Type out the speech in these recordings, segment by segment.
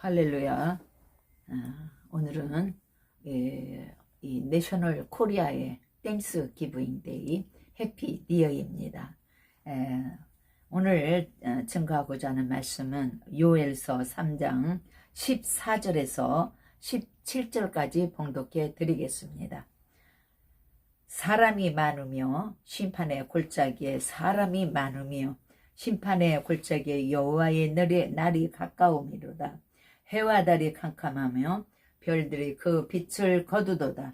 할렐루야. 오늘은 이 내셔널 코리아의 땡스 기브잉 데이 해피 니어입니다. 오늘 증거하고자 하는 말씀은 요엘서 3장 14절에서 17절까지 봉독해 드리겠습니다. 사람이 많으며 심판의 골짜기에 사람이 많으며 심판의 골짜기에 여호와의 날이 가까움이로다. 해와 달이 캄캄하며 별들이 그 빛을 거두도다.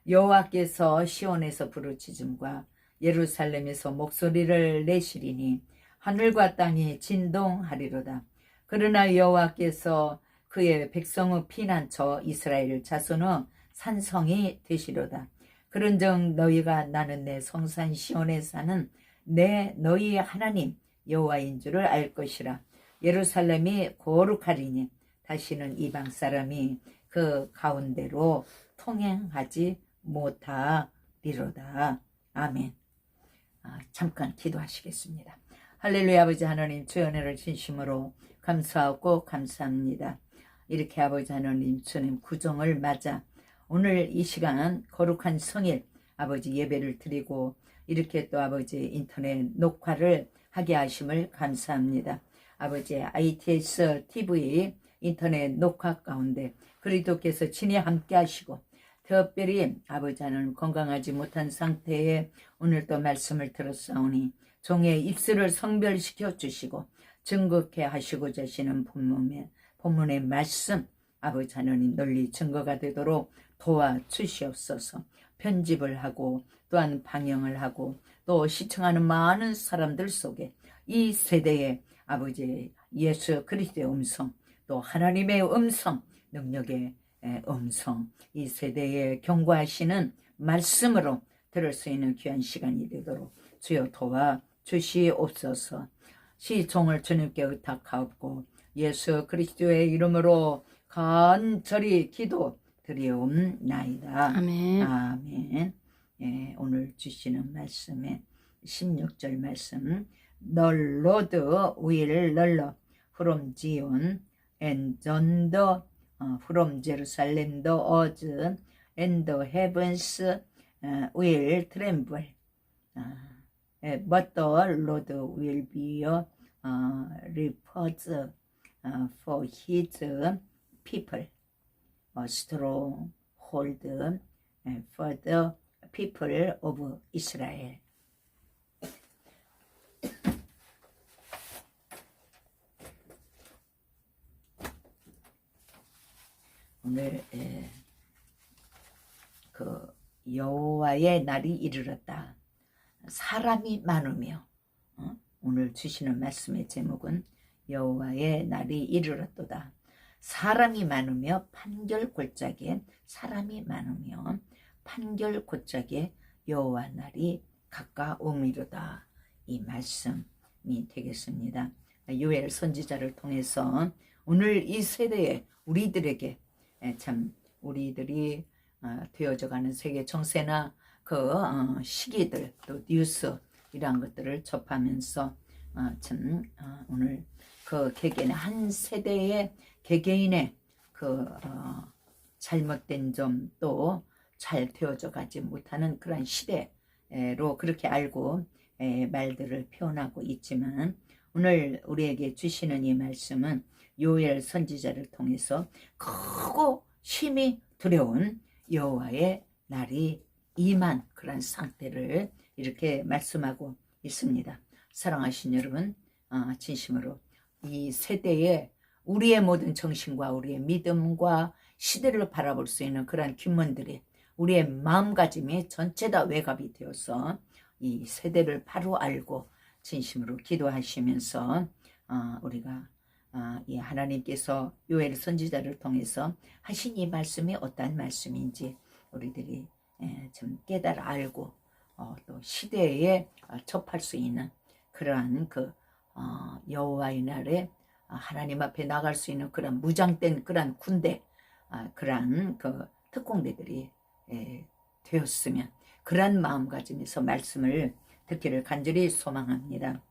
여호와께서 시온에서 부르짖음과 예루살렘에서 목소리를 내시리니 하늘과 땅이 진동하리로다. 그러나 여호와께서 그의 백성의 피난처 이스라엘 자손의 산성이 되시로다. 그런즉 너희가 나는 내 성산 시온에 사는 너희의 하나님 여호와인 줄을 알 것이라. 예루살렘이 거룩하리니 다시는 이방 사람이 그 가운데로 통행하지 못하리로다. 아멘. 잠깐 기도하시겠습니다. 할렐루야. 아버지 하나님, 주의 은혜를 진심으로 감사하고 감사합니다. 이렇게 아버지 하나님, 주님 구정을 맞아 오늘 이 시간 거룩한 성일 아버지 예배를 드리고 이렇게 또 아버지 인터넷 녹화를 하게 하심을 감사합니다. 아버지 ITS TV 인터넷 녹화 가운데 그리스도께서 친히 함께 하시고 특별히 아버지 하나님 건강하지 못한 상태에 오늘 또 말씀을 들었사오니 종의 입술을 성별시켜 주시고 증거케 하시고자 하시는 본문의 말씀 아버지 하나님 널리 증거가 되도록 도와주시옵소서. 편집을 하고 또한 방영을 하고 또 시청하는 많은 사람들 속에 이 세대의 아버지 예수 그리스도의 음성 또 하나님의 음성 능력의 음성 이 세대에 경고하시는 말씀으로 들을 수 있는 귀한 시간이 되도록 주여 도와주시옵소서. 시종을 주님께 의탁하옵고 예수 그리스도의 이름으로 간절히 기도드리옵나이다. 아멘. 아멘. 오늘 주시는 말씀의 16절 말씀. The Lord will roll from Zion and from Jerusalem the earth and the heavens will tremble. But the Lord will be a refuge for his people, a stronghold for the people of Israel. 오늘 그 여호와의 날이 이르렀다. 사람이 많으며 오늘 주시는 말씀의 제목은 여호와의 날이 이르렀도다. 사람이 많으며 판결 골짜기에 사람이 많으며 판결 골짜기에 여호와 날이 가까움이로다. 이 말씀이 되겠습니다. 요엘 선지자를 통해서 오늘 이 세대에 우리들에게 참 우리들이 되어져가는 세계 정세나 그 시기들 또 뉴스 이러한 것들을 접하면서 참 오늘 그 개개인의 한 세대의 개개인의 그 잘못된 점 또 잘 되어져 가지 못하는 그런 시대로 그렇게 알고 말들을 표현하고 있지만 오늘 우리에게 주시는 이 말씀은 요엘 선지자를 통해서 크고 심히 두려운 여호와의 날이 임한 그런 상태를 이렇게 말씀하고 있습니다. 사랑하신 여러분, 진심으로 이 세대에 우리의 모든 정신과 우리의 믿음과 시대를 바라볼 수 있는 그런 귀문들이 우리의 마음가짐이 전체 다 외갑이 되어서 이 세대를 바로 알고 진심으로 기도하시면서 우리가 이 하나님께서 요엘 선지자를 통해서 하신 이 말씀이 어떤 말씀인지 우리들이 좀 깨달아 알고 또 시대에 접할 수 있는 그러한 그 여호와의 날에 하나님 앞에 나갈 수 있는 그런 무장된 그런 군대 그러한 그 특공대들이 되었으면 그러한 마음가짐에서 말씀을 듣기를 간절히 소망합니다.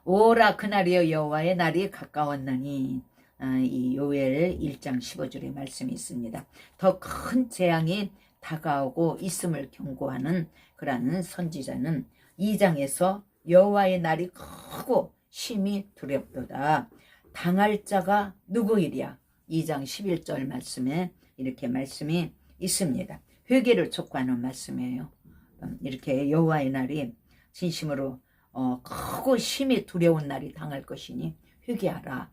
오라 그날이여 여호와의 날이 가까웠느니 이 요엘 1장 15절의 말씀이 있습니다. 더 큰 재앙이 다가오고 있음을 경고하는 그러한 선지자는 2장에서 여호와의 날이 크고 심히 두렵도다. 당할 자가 누구이랴? 2장 11절 말씀에 이렇게 말씀이 있습니다. 회개를 촉구하는 말씀이에요. 이렇게 여호와의 날이 진심으로 크고 심히 두려운 날이 당할 것이니 회개하라.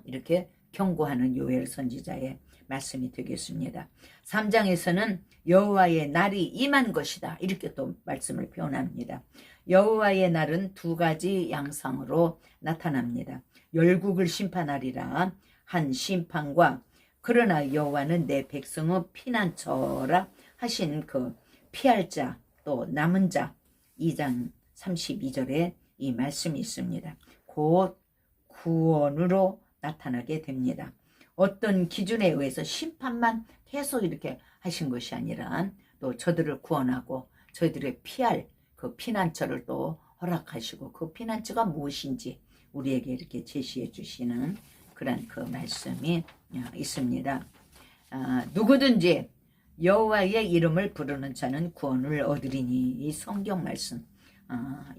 이렇게 경고하는 요엘 선지자의 말씀이 되겠습니다. 3장에서는 여호와의 날이 임한 것이다. 이렇게 또 말씀을 표현합니다. 여호와의 날은 두 가지 양상으로 나타납니다. 열국을 심판하리라 한 심판과 그러나 여호와는 내 백성의 피난처라 하신 그 피할 자 또 남은 자 2장 32절에 이 말씀이 있습니다. 곧 구원으로 나타나게 됩니다. 어떤 기준에 의해서 심판만 계속 이렇게 하신 것이 아니라 또 저들을 구원하고 저희들의 피할 그 피난처를 또 허락하시고 그 피난처가 무엇인지 우리에게 이렇게 제시해 주시는 그런 그 말씀이 있습니다. 누구든지 여호와의 이름을 부르는 자는 구원을 얻으리니 이 성경 말씀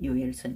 요엘서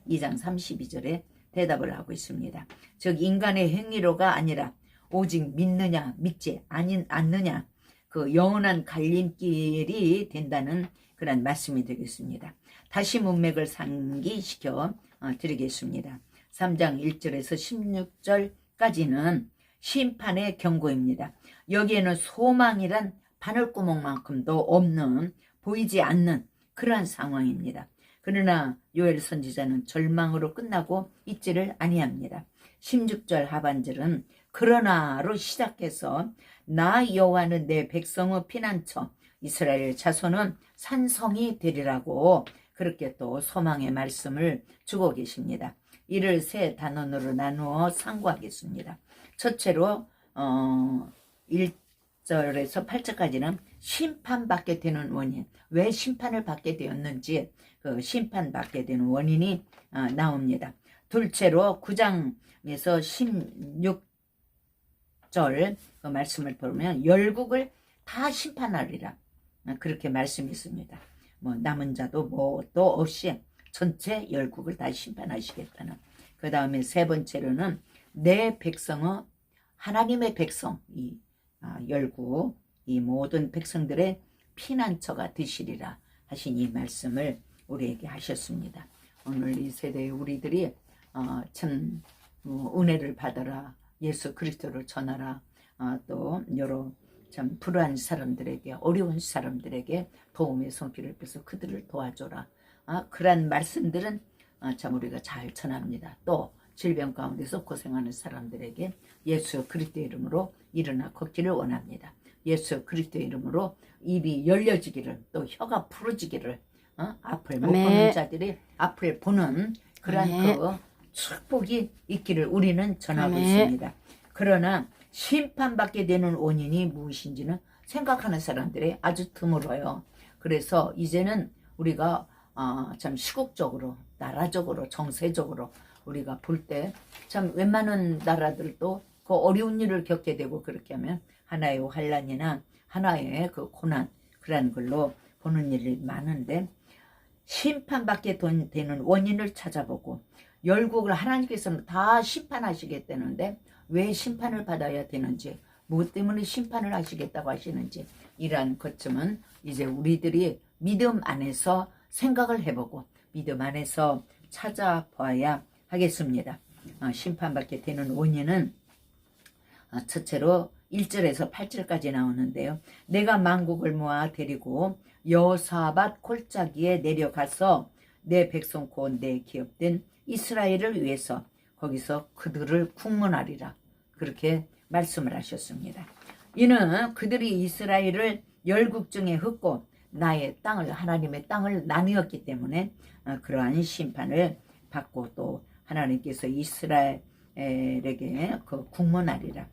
2장 32절에 대답을 하고 있습니다. 즉 인간의 행위로가 아니라 오직 믿느냐 믿지 않느냐 그 영원한 갈림길이 된다는 그런 말씀이 되겠습니다. 다시 문맥을 상기시켜 드리겠습니다. 3장 1절에서 16절까지는 심판의 경고입니다. 여기에는 소망이란 바늘구멍만큼도 없는 보이지 않는 그러한 상황입니다. 그러나 요엘 선지자는 절망으로 끝나고 있지를 아니합니다. 16절 하반절은 그러나로 시작해서 나 여호와는 내 백성의 피난처 이스라엘 자손은 산성이 되리라고 그렇게 또 소망의 말씀을 주고 계십니다. 이를 세 단원으로 나누어 상고하겠습니다. 첫째로 1절에서 8절까지는 심판받게 되는 원인, 왜 심판을 받게 되었는지 그 심판받게 되는 원인이 나옵니다. 둘째로 9장에서 16절 그 말씀을 보면 열국을 다 심판하리라 그렇게 말씀이 있습니다. 뭐 남은 자도 뭐도 없이 전체 열국을 다 심판하시겠다는. 그 다음에 세 번째로는 내 백성은 하나님의 백성 이 열국 이 모든 백성들의 피난처가 되시리라 하신 이 말씀을 우리에게 하셨습니다. 오늘 이 세대의 우리들이 참 은혜를 받아라 예수 그리스도를 전하라 또 여러 참 불우한 사람들에게 어려운 사람들에게 도움의 손길을 펴서 그들을 도와줘라 그런 말씀들은 참 우리가 잘 전합니다. 또 질병 가운데서 고생하는 사람들에게 예수 그리스도의 이름으로 일어나 걷기를 원합니다. 예수 그리스도의 이름으로 입이 열려지기를 또 혀가 풀어지기를 앞을 못 보는 자들이 앞을 보는 그러한 그 축복이 있기를 우리는 전하고 있습니다. 그러나 심판받게 되는 원인이 무엇인지는 생각하는 사람들이 아주 드물어요. 그래서 이제는 우리가 참 시국적으로 나라적으로 정세적으로 우리가 볼 때 참 웬만한 나라들도 그 어려운 일을 겪게 되고 그렇게 하면 하나의 환난이나 하나의 그 고난 그런 걸로 보는 일이 많은데 심판받게 되는 원인을 찾아보고 열국을 하나님께서는 다 심판하시겠다는데 왜 심판을 받아야 되는지 무엇 때문에 심판을 하시겠다고 하시는지 이러한 것쯤은 이제 우리들이 믿음 안에서 생각을 해보고 믿음 안에서 찾아봐야 하겠습니다. 심판받게 되는 원인은 첫째로 1절에서 8절까지 나오는데요. 내가 만국을 모아 데리고 여호사밧 골짜기에 내려가서 내 백성 곧 내 기업된 이스라엘을 위해서 거기서 그들을 국문하리라 그렇게 말씀을 하셨습니다. 이는 그들이 이스라엘을 열국 중에 흩고 나의 땅을 하나님의 땅을 나누었기 때문에 그러한 심판을 받고 또 하나님께서 이스라엘에게 그 국문하리라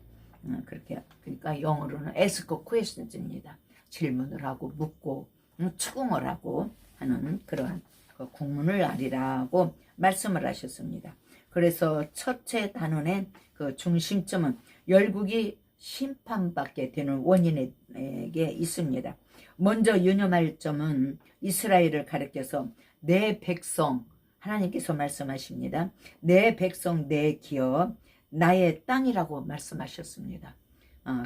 그렇게 그러니까 영어로는 ask questions입니다. 질문을 하고 묻고 추궁을 하고 하는 그러한 그 국문을 하리라고 말씀을 하셨습니다. 그래서 첫째 단원의 그 중심점은 열국이 심판받게 되는 원인에게 있습니다. 먼저 유념할 점은 이스라엘을 가리켜서 내 백성, 하나님께서 말씀하십니다. 내 백성, 내 기업, 나의 땅이라고 말씀하셨습니다.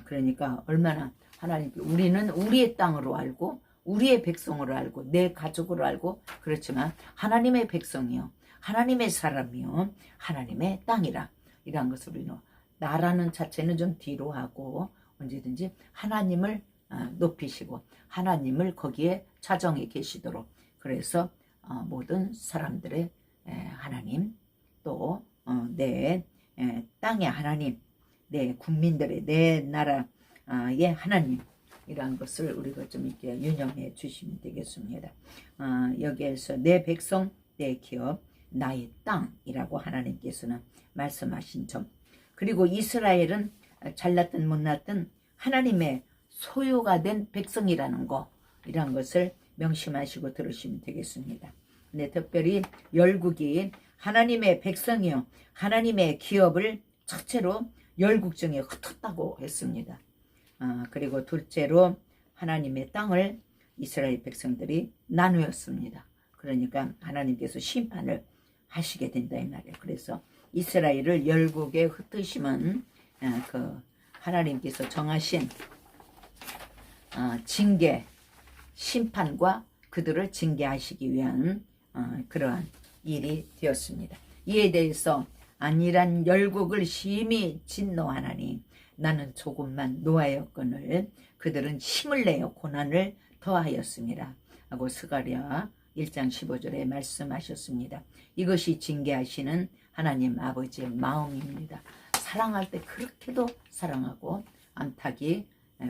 그러니까 얼마나 하나님, 우리는 우리의 땅으로 알고 우리의 백성으로 알고 내 가족으로 알고 그렇지만 하나님의 백성이요, 하나님의 사람이요, 하나님의 땅이라, 이러한 것을 우리는 나라는 자체는 좀 뒤로 하고 언제든지 하나님을 높이시고 하나님을 거기에 자정해 계시도록, 그래서 모든 사람들의 하나님, 또 내 땅의 하나님, 내 국민들의, 내 나라의 하나님, 이러한 것을 우리가 좀 이렇게 유념해 주시면 되겠습니다. 여기에서 내 백성, 내 기업, 나의 땅이라고 하나님께서는 말씀하신 점, 그리고 이스라엘은 잘났든 못났든 하나님의 소유가 된 백성이라는 거, 이런 것을 명심하시고 들으시면 되겠습니다. 근데 특별히 열국이 하나님의 백성이요, 하나님의 기업을 첫째로 열국 중에 흩었다고 했습니다. 그리고 둘째로 하나님의 땅을 이스라엘 백성들이 나누었습니다. 그러니까 하나님께서 심판을 하시게 된다 이 말이에요. 그래서 이스라엘을 열국에 흩으시면 그 하나님께서 정하신 징계, 심판과 그들을 징계하시기 위한 그러한 일이 되었습니다. 이에 대해서 안일한 열국을 심히 진노하나니 나는 조금만 노하였거늘 그들은 힘을 내어 고난을 더하였습니다 하고 스가랴 1장 15절에 말씀하셨습니다. 이것이 징계하시는 하나님 아버지의 마음입니다. 사랑할 때 그렇게도 사랑하고 암탉이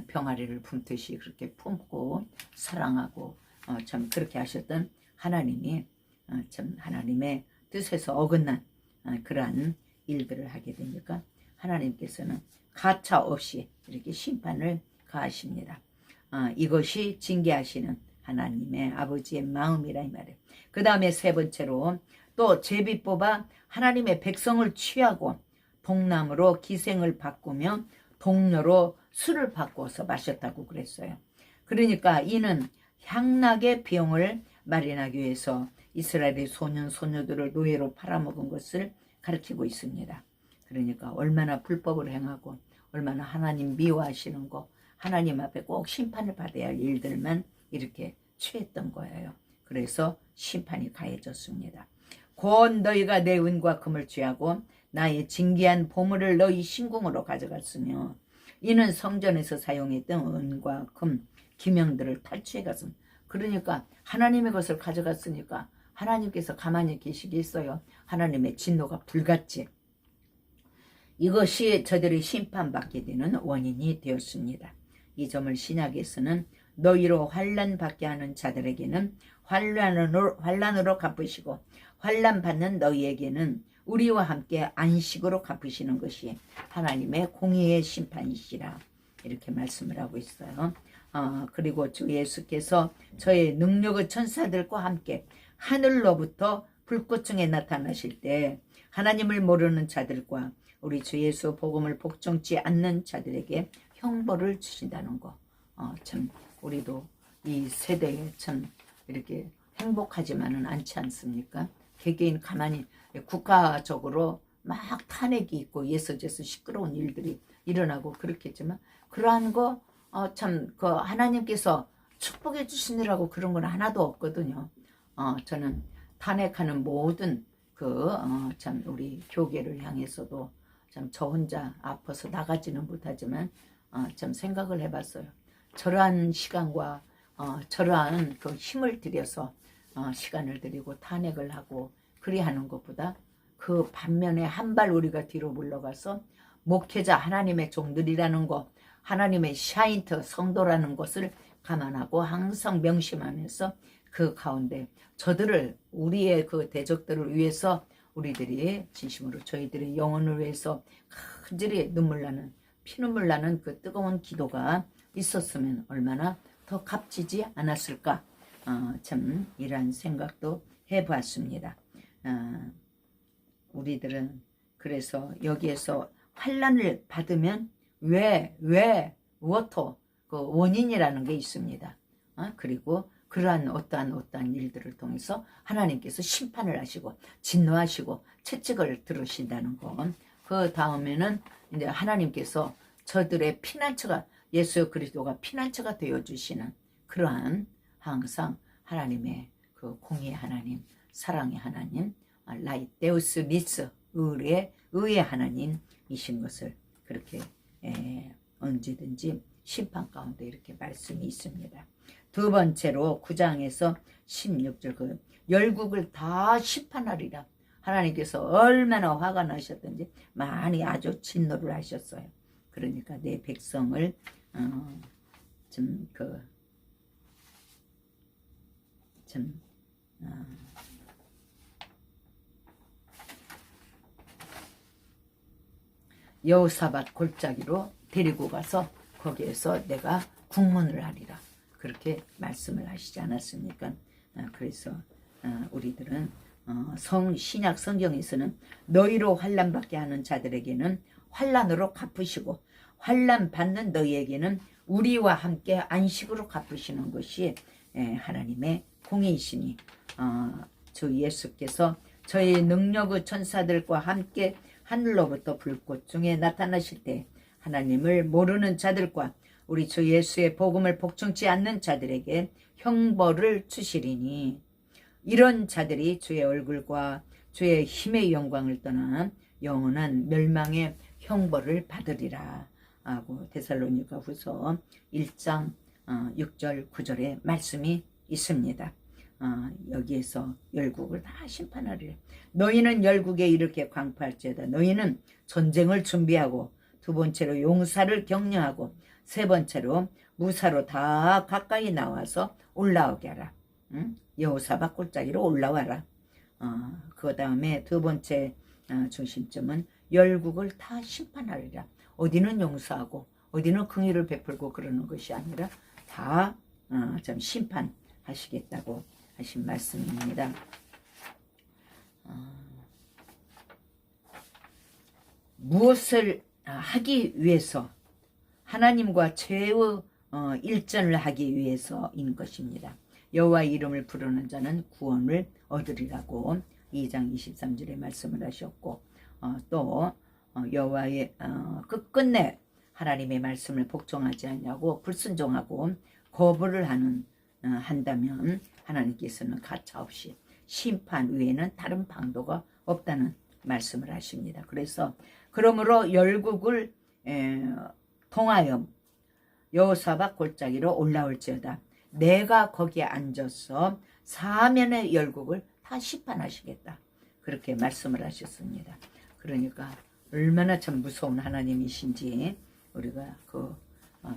병아리를 품듯이 그렇게 품고 사랑하고 참 그렇게 하셨던 하나님이 참 하나님의 뜻에서 어긋난 그러한 일들을 하게 되니까 하나님께서는 가차 없이 이렇게 심판을 가하십니다. 이것이 징계하시는 하나님의 아버지의 마음이라 이 말이에요. 그 다음에 세 번째로 또 제비 뽑아 하나님의 백성을 취하고 동남으로 기생을 바꾸며 동료로 술을 바꿔서 마셨다고 그랬어요. 그러니까 이는 향락의 비용을 마련하기 위해서 이스라엘의 소년 소녀들을 노예로 팔아먹은 것을 가리키고 있습니다. 그러니까 얼마나 불법을 행하고 얼마나 하나님 미워하시는 거, 하나님 앞에 꼭 심판을 받아야 할 일들만 이렇게 취했던 거예요. 그래서 심판이 가해졌습니다. 곧 너희가 내 은과 금을 취하고 나의 징계한 보물을 너희 신궁으로 가져갔으며 이는 성전에서 사용했던 은과 금, 기명들을 탈취해 갔습니다. 그러니까 하나님의 것을 가져갔으니까 하나님께서 가만히 계시겠어요? 하나님의 진노가 불같이 이것이 저들이 심판받게 되는 원인이 되었습니다. 이 점을 신약에서는 너희로 환난 받게 하는 자들에게는 환난으로 갚으시고 환난 받는 너희에게는 우리와 함께 안식으로 갚으시는 것이 하나님의 공의의 심판이시라, 이렇게 말씀을 하고 있어요. 그리고 주 예수께서 저의 능력의 천사들과 함께 하늘로부터 불꽃 중에 나타나실 때 하나님을 모르는 자들과 우리 주 예수 복음을 복종치 않는 자들에게 형벌을 주신다는 거, 참 우리도 이 세대에 참 이렇게 행복하지만은 않지 않습니까? 개개인 가만히 국가적으로 막 탄핵이 있고 예서제서 시끄러운 일들이 일어나고 그렇겠지만 그러한 거 참 그 하나님께서 축복해 주시느라고 그런 건 하나도 없거든요. 저는 탄핵하는 모든 그 참 우리 교계를 향해서도 참 저 혼자 아파서 나가지는 못하지만 참 생각을 해봤어요. 저러한 시간과 저러한 그 힘을 들여서 시간을 들이고 탄핵을 하고 그리하는 것보다 그 반면에 한 발 우리가 뒤로 물러가서 목회자 하나님의 종들이라는 것, 하나님의 샤인트 성도라는 것을 감안하고 항상 명심하면서 그 가운데 저들을, 우리의 그 대적들을 위해서 우리들이 진심으로 저희들의 영혼을 위해서 간절히 눈물 나는, 피눈물 나는 그 뜨거운 기도가 있었으면 얼마나 더 값지지 않았을까, 참 이러한 생각도 해보았습니다. 우리들은 그래서 여기에서 환난을 받으면 무엇도 그 원인이라는 게 있습니다. 그리고 그러한 어떠한 일들을 통해서 하나님께서 심판을 하시고 진노하시고 채찍을 들으신다는 것. 그 다음에는 이제 하나님께서 저들의 피난처가, 예수 그리스도가 피난처가 되어주시는 그러한 항상 하나님의 그 공의의 하나님, 사랑의 하나님, 라이데우스 미스, 의의 하나님이신 것을 그렇게 언제든지 심판 가운데 이렇게 말씀이 있습니다. 두 번째로 9장에서 16절 그 열국을 다 심판하리라. 하나님께서 얼마나 화가 나셨던지 많이 아주 진노를 하셨어요. 그러니까 내 백성을 여호사밧 골짜기로 데리고 가서 거기에서 내가 국문을 하리라. 그렇게 말씀을 하시지 않았습니까? 그래서 우리들은 신약 성경에서는 너희로 환난받게 하는 자들에게는 환난으로 갚으시고 환난 받는 너희에게는 우리와 함께 안식으로 갚으시는 것이 하나님의 공의이시니 주 예수께서 저희 능력의 천사들과 함께 하늘로부터 불꽃 중에 나타나실 때 하나님을 모르는 자들과 우리 주 예수의 복음을 복종치 않는 자들에게 형벌을 주시리니 이런 자들이 주의 얼굴과 주의 힘의 영광을 떠나 영원한 멸망의 형벌을 받으리라 하고 데살로니가 후서 1장 6절 9절에 말씀이 있습니다. 여기에서 열국을 다 심판하리라. 너희는 열국에 이렇게 광포할지어다. 너희는 전쟁을 준비하고 두 번째로 용사를 격려하고 세 번째로 무사로 다 가까이 나와서 올라오게 하라. 여호사밧 골짜기로 올라와라. 그 다음에 두 번째 중심점은 열국을 다 심판하리라. 어디는 용서하고 어디는 긍휼을 베풀고 그러는 것이 아니라 다 심판하시겠다고 하신 말씀입니다. 무엇을 하기 위해서 하나님과 최후 일전을 하기 위해서인 것입니다. 여호와의 이름을 부르는 자는 구원을 얻으리라고 2장 23절에 말씀을 하셨고 또 여호와의 끝끝내 하나님의 말씀을 복종하지 않냐고 불순종하고 거부를 한다면 하나님께서는 가차없이 심판 외에는 다른 방도가 없다는 말씀을 하십니다. 그러므로 열국을 통하여 여호사밧 골짜기로 올라올지어다. 내가 거기에 앉아서 사면의 열국을 다 심판하시겠다. 그렇게 말씀을 하셨습니다. 그러니까 얼마나 참 무서운 하나님이신지 우리가 그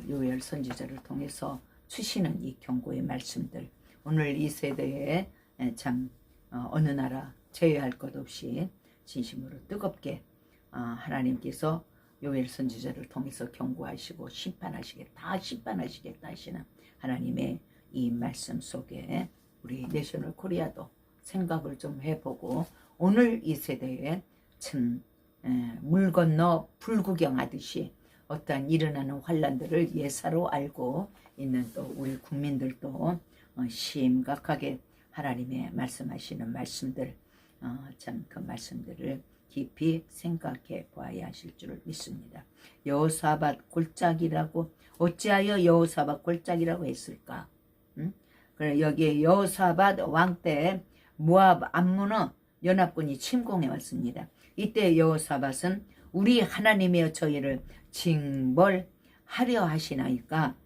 요엘 선지자를 통해서 주시는 이 경고의 말씀들, 오늘 이 세대에 참 어느 나라 제외할 것 없이 진심으로 뜨겁게 하나님께서 요엘 선지자를 통해서 경고하시고 다 심판하시겠다 하시는 하나님의 이 말씀 속에 우리 내셔널 코리아도 생각을 좀 해보고 오늘 이 세대에 참 물 건너 불구경하듯이 어떠한 일어나는 환란들을 예사로 알고 있는 또 우리 국민들도 심각하게 하나님의 말씀하시는 말씀들 참 그 말씀들을 깊이 생각해 보아야 하실 줄을 믿습니다. 여호사밧 골짜기라고 어찌하여 여호사밧 골짜기라고 했을까? 그래 여기에 여호사밧 왕 때 모압 암몬 연합군이 침공해 왔습니다. 이때 여호사밧은 우리 하나님이여 저희를 징벌하려 하시나이까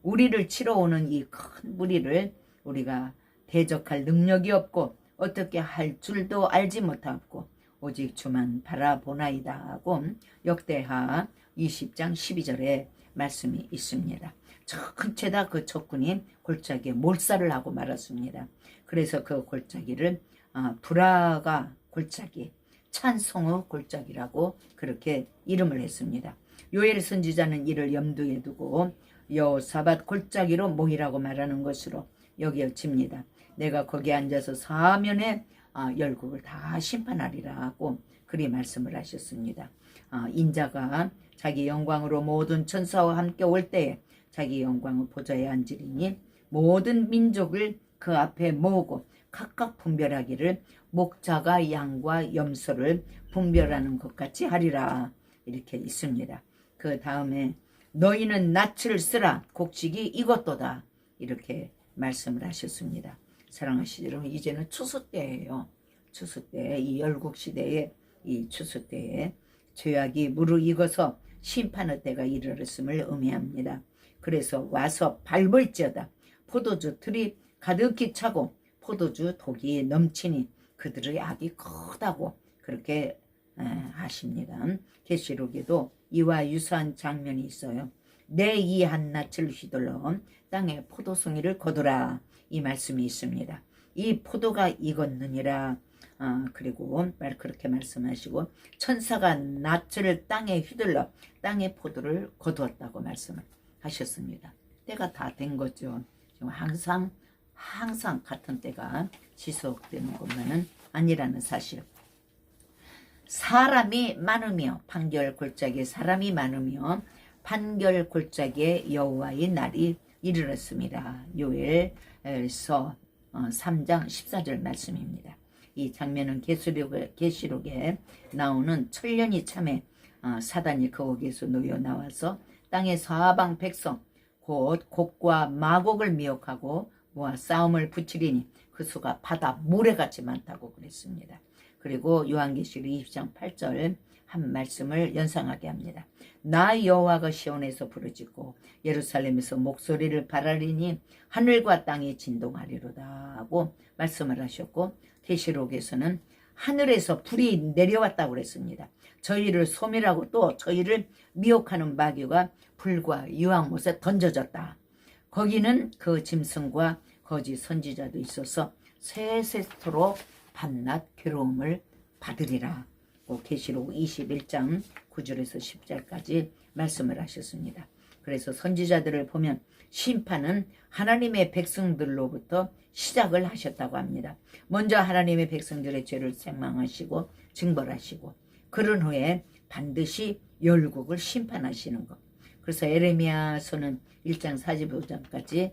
우리를 치러 오는 이 큰 무리를 우리가 대적할 능력이 없고 어떻게 할 줄도 알지 못하고 오직 주만 바라보나이다 하고 역대하 20장 12절에 말씀이 있습니다. 전체다 그 적군이 골짜기에 몰살을 하고 말았습니다. 그래서 그 골짜기를 브라가 골짜기, 찬송의 골짜기라고 그렇게 이름을 했습니다. 요엘 선지자는 이를 염두에 두고 여호사밧 골짜기로 모이라고 말하는 것으로 여겨집니다. 내가 거기에 앉아서 사면의 열국을 다 심판하리라고 그리 말씀을 하셨습니다. 인자가 자기 영광으로 모든 천사와 함께 올 때에 자기 영광을 보좌에 앉으리니 모든 민족을 그 앞에 모으고 각각 분별하기를 목자가 양과 염소를 분별하는 것 같이 하리라 이렇게 있습니다. 그 다음에 너희는 낯을 쓰라 곡식이 익었도다 이렇게 말씀을 하셨습니다. 사랑하시는 여러분, 이제는 추수 때예요. 추수 때, 이 열국 시대에 이 추수 때에 죄악이 무르익어서 심판의 때가 이르렀음을 의미합니다. 그래서 와서 밟을지어다 포도주 들이 가득히 차고 포도주 독이 넘치니 그들의 악이 크다고 그렇게 하십니다. 계시록에도 이와 유사한 장면이 있어요. 내 이 한낱을 휘둘러 땅에 포도송이를 거두라 이 말씀이 있습니다. 이 포도가 익었느니라. 그리고 그렇게 말씀하시고 천사가 낯을 땅에 휘둘러 땅에 포도를 거두었다고 말씀을 하셨습니다. 때가 다 된 거죠. 지금 항상 같은 때가 지속되는 것만은 아니라는 사실. 사람이 많으며 판결 골짜기에 사람이 많으며 판결 골짜기에 여호와의 날이 이르렀습니다. 요엘서 3장 14절 말씀입니다. 이 장면은 계시록에 나오는 천년이 참에 사단이 거기에서 놓여 나와서 땅의 사방 백성 곧 곡과 마곡을 미혹하고 모아 싸움을 붙이리니 그 수가 바다 모래같이 많다고 그랬습니다. 그리고 요한계시록 20장 8절 한 말씀을 연상하게 합니다. 나 여호와가 시온에서 부르짖고 예루살렘에서 목소리를 발하리니 하늘과 땅이 진동하리로다 하고 말씀을 하셨고, 계시록에서는 하늘에서 불이 내려왔다고 그랬습니다. 저희를 소멸하고 또 저희를 미혹하는 마귀가 불과 유황못에 던져졌다. 거기는 그 짐승과 거짓 선지자도 있어서 세세토록 밤낮 괴로움을 받으리라. 계시록 21장 9절에서 10절까지 말씀을 하셨습니다. 그래서 선지자들을 보면 심판은 하나님의 백성들로부터 시작을 하셨다고 합니다. 먼저 하나님의 백성들의 죄를 책망하시고 징벌하시고 그런 후에 반드시 열국을 심판하시는 것. 그래서 에레미야서는 1장 45장까지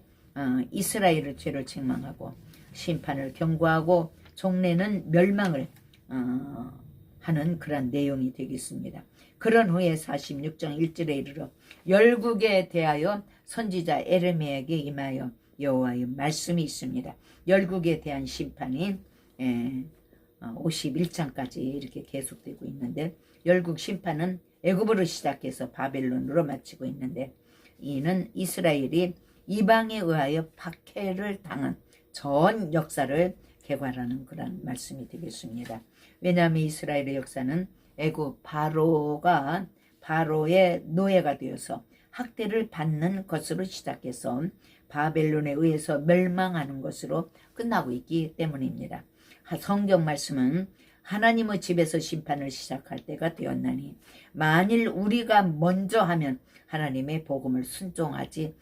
이스라엘의 죄를 책망하고 심판을 경고하고 종래는 멸망을 하는 그런 내용이 되겠습니다. 그런 후에 46장 1절에 이르러 열국에 대하여 선지자 에레미야에게 임하여 여호와의 말씀이 있습니다. 열국에 대한 심판이 51장까지 이렇게 계속되고 있는데, 열국 심판은 애굽으로 시작해서 바벨론으로 마치고 있는데, 이는 이스라엘이 이방에 의하여 박해를 당한 전 역사를 개괄하는 그런 말씀이 되겠습니다. 왜냐하면 이스라엘의 역사는 애굽 바로의 노예가 되어서 학대를 받는 것으로 시작해서 바벨론에 의해서 멸망하는 것으로 끝나고 있기 때문입니다. 성경 말씀은 하나님의 집에서 심판을 시작할 때가 되었나니 만일 우리가 먼저 하면 하나님의 복음을 순종하지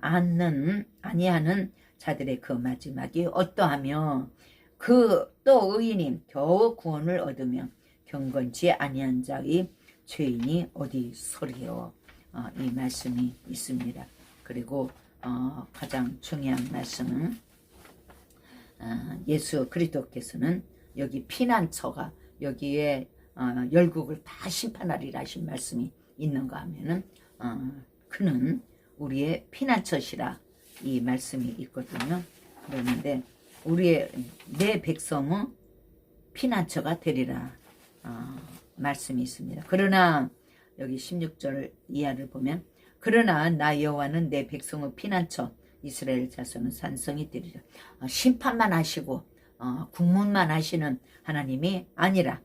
아니하는 자들의 그 마지막이 어떠하며 그 또 의인이 겨우 구원을 얻으며 경건치 아니한 자의 죄인이 어디소리요. 이 말씀이 있습니다. 그리고 가장 중요한 말씀은 예수 그리스도께서는 여기 피난처가 여기에 열국을 다 심판하리라 하신 말씀이 있는가 하면은 그는 우리의 피난처시라 이 말씀이 있거든요. 그러는데 내 백성은 피난처가 되리라 말씀이 있습니다. 그러나 여기 16절 이하를 보면 그러나 나 여호와는 내 백성의 피난처 이스라엘 자손은 산성이 되리라. 심판만 하시고 국문만 하시는 하나님이 아니라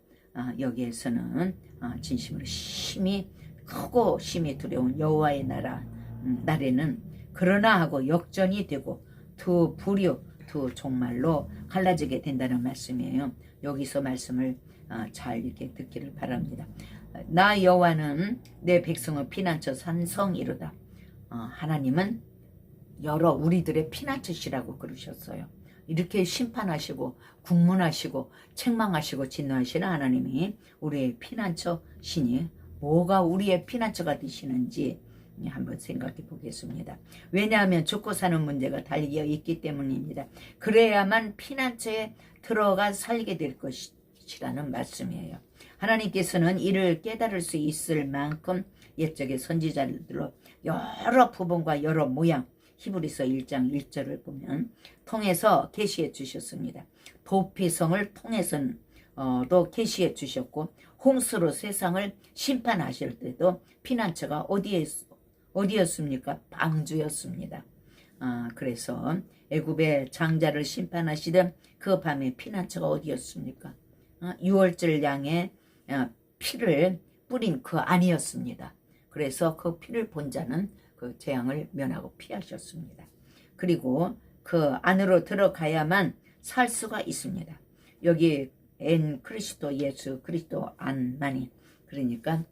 여기에서는 진심으로 심히 크고 심히 두려운 여호와의 날에는 그러나 하고 역전이 되고 두 부류 두 종말로 갈라지게 된다는 말씀이에요. 여기서 말씀을 잘 이렇게 듣기를 바랍니다. 나 여호와는 내 백성의 피난처 산성이로다. 하나님은 여러 우리들의 피난처시라고 그러셨어요. 이렇게 심판하시고 국문하시고 책망하시고 진노하시는 하나님이 우리의 피난처 신이 뭐가 우리의 피난처가 되시는지 한번 생각해 보겠습니다. 왜냐하면 죽고 사는 문제가 달려 있기 때문입니다. 그래야만 피난처에 들어가 살게 될 것이라는 말씀이에요. 하나님께서는 이를 깨달을 수 있을 만큼 옛적의 선지자들로 여러 부분과 여러 모양, 히브리서 1장 1절을 보면 통해서 계시해 주셨습니다. 도피성을 통해서도 계시해 주셨고, 홍수로 세상을 심판하실 때도 피난처가 어디였습니까? 방주였습니다. 그래서 애굽의 장자를 심판하시던 그 밤에 피난처가 어디였습니까? 유월절 양의 피를 뿌린 그 안이었습니다. 그래서 그 피를 본 자는 그 재앙을 면하고 피하셨습니다. 그리고 그 안으로 들어가야만 살 수가 있습니다. 여기 그리스도 예수 그리스도 안만이, 그러니까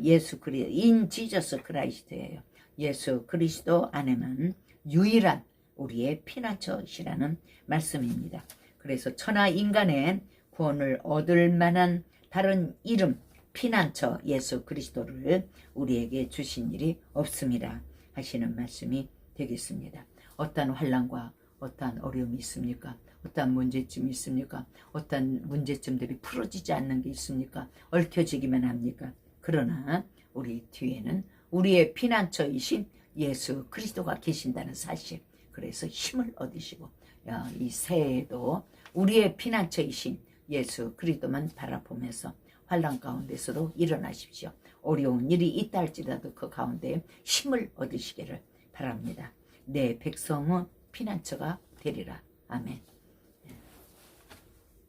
예수 그리스도 인 지저스 크라이스트예요. 예수 그리스도 안에만 유일한 우리의 피난처시라는 말씀입니다. 그래서 천하 인간의 구원을 얻을 만한 다른 이름, 피난처 예수 그리스도를 우리에게 주신 일이 없습니다 하시는 말씀이 되겠습니다. 어떤 환난과 어떤 어려움이 있습니까? 어떤 문제점이 있습니까? 어떤 문제점들이 풀어지지 않는 게 있습니까? 얽혀지기만 합니까? 그러나 우리 뒤에는 우리의 피난처이신 예수 그리스도가 계신다는 사실, 그래서 힘을 얻으시고 이 새해에도 우리의 피난처이신 예수 그리스도만 바라보면서 환난 가운데서도 일어나십시오. 어려운 일이 있다 할지라도 그 가운데 힘을 얻으시기를 바랍니다. 내 백성은 피난처가 되리라. 아멘.